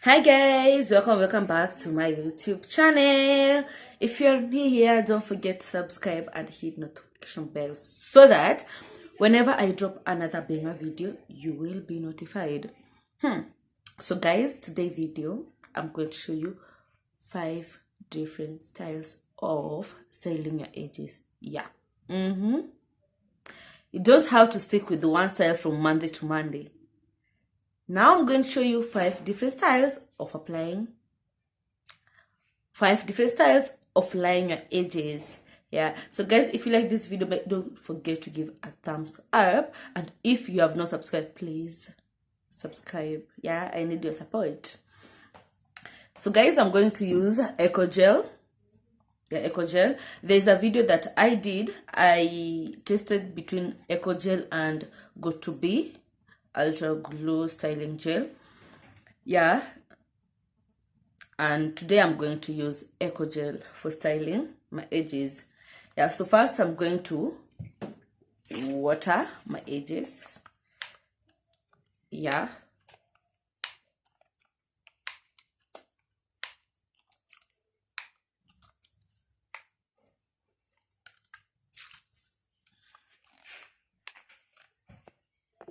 Hi guys, welcome back to my YouTube channel. If you're new here, don't forget to subscribe and hit notification bell so that whenever I drop another banger video, you will be notified. So guys, today video I'm going to show you 5 different styles of styling your edges. You don't have to stick with the one style from Monday to Monday. Now I'm going to show you 5 different styles of applying, 5 different styles of lining your edges. Yeah, so guys, if you like this video, don't forget to give a thumbs up, and if you have not subscribed, please subscribe. Yeah, I need your support. So guys, I'm going to use Eco Gel. Eco Gel. There's a video that I did. I tested between Eco Gel and Got2b Ultra Glow Styling Gel. Yeah, and today I'm going to use Eco Gel for styling my edges. Yeah, so first I'm going to water my edges. Yeah,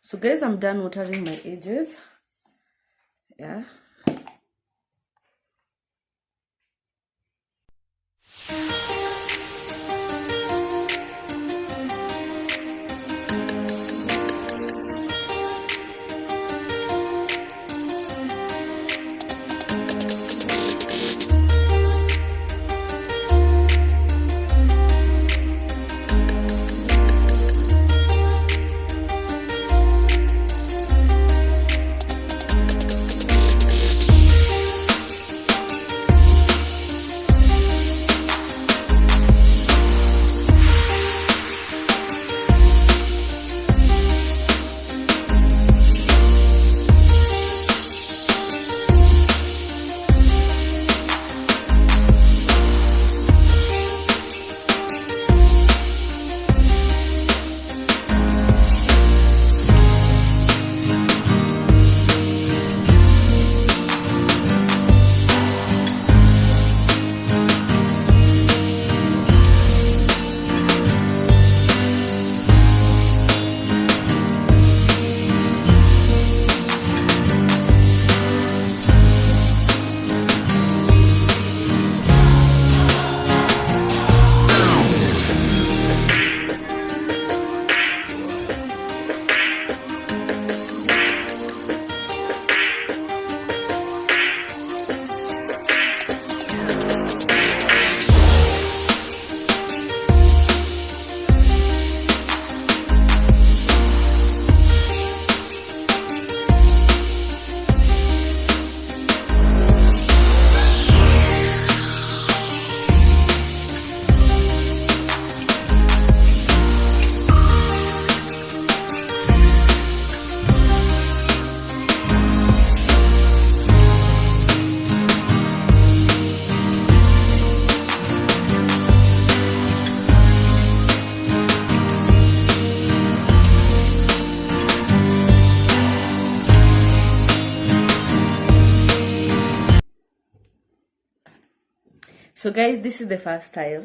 so guys, I'm done watering my edges. Yeah, so guys, this is the first style.